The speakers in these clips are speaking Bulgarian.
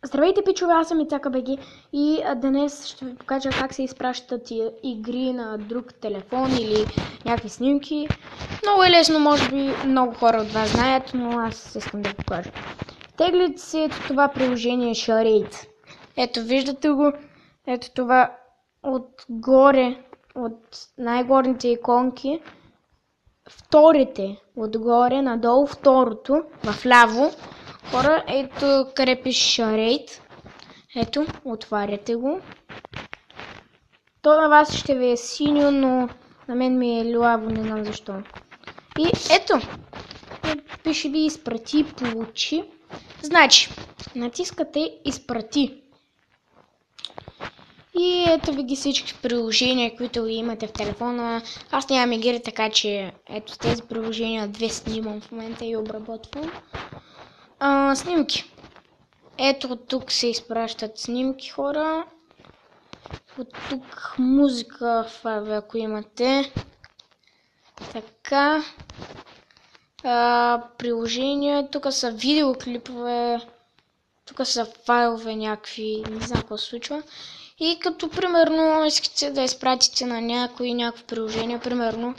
Здравейте, пичове, аз съм Ицака БГ и днес ще ви покажа как се изпращат игри на друг телефон или някакви снимки. Много е лесно, може би много хора от вас знаят, но аз искам да покажа. Теглите си ето това приложение Charade. Ето, виждате го, ето това отгоре, от най-горните иконки. Вторите отгоре, надолу, второто, вляво. Хора, ето къде пише Charade. Ето, отваряте го. То на вас ще ви е синьо, но на мен ми е лилаво, не знам защо. И ето, пише ви изпрати, получи. Значи, натискате изпрати. И ето ви ги всички приложения, които ви имате в телефона. Аз нямам игри, така че ето тези приложения две снимам в момента и обработвам. Снимки. Ето от тук се изпращат снимки, хора. От тук музика, ако имате. Така. Приложения. Тук са видеоклипове. Тук са файлове някакви. Не знам какво се случва. И като примерно искате да изпратите на някакво приложение, примерно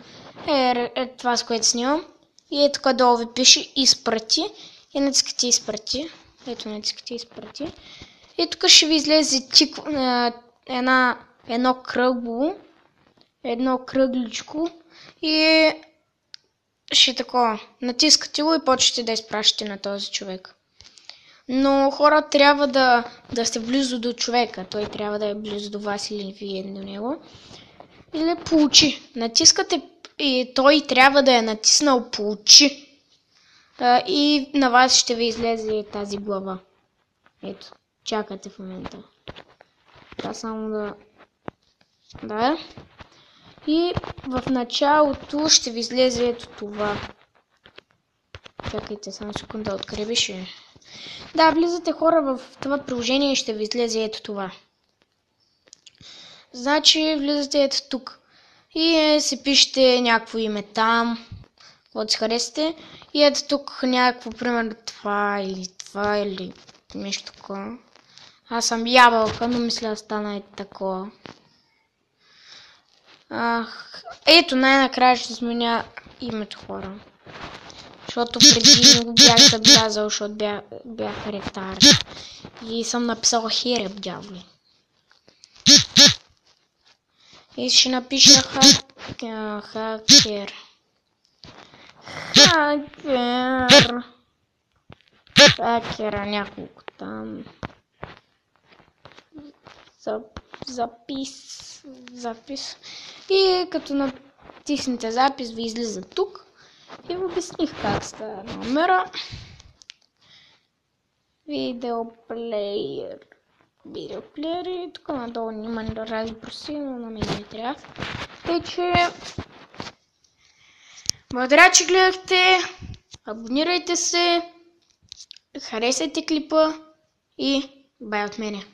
това, с което снимам. И ето тук долу ви пише изпрати. И натискате изпрати. Ето натискате изпрати. И тук ще ви излезе едно кръгло. Едно кръгличко. И ще такова. Натискате го и почвате да изпращате на този човек. Но хора трябва да сте близо до човека. Той трябва да е близо до вас или вие до него. Или получи. Натискате и той трябва да е натиснал получи. И на вас ще ви излезе тази глава. Ето, чакате в момента. Трябва само да. И в началото ще ви излезе ето това. Чакайте само секунда, откъде беше. Да, влизате хора в това приложение и ще ви излезе ето това. Значи влизате ето тук. И си пишете някакво име там. Каквото си харесате. И ето тук някакво, примерно това или нещо такова. Аз съм ябълка, но мисля да стана ето такова. Ето най-накрая ще сменя името, хора. Защото преди не го бях забелязал, защото бях ретар. И съм написала хереб дяволи. И ще напиша хакер. Хакера няколко там. Запис. И като натиснете запис ви излиза тук. И ви обясних как става номера. Видеоплеер и тук надолу има разни проси, но на мен не трябва. Тъй че благодаря, че гледахте. Абонирайте се. Харесайте клипа и бай от мене.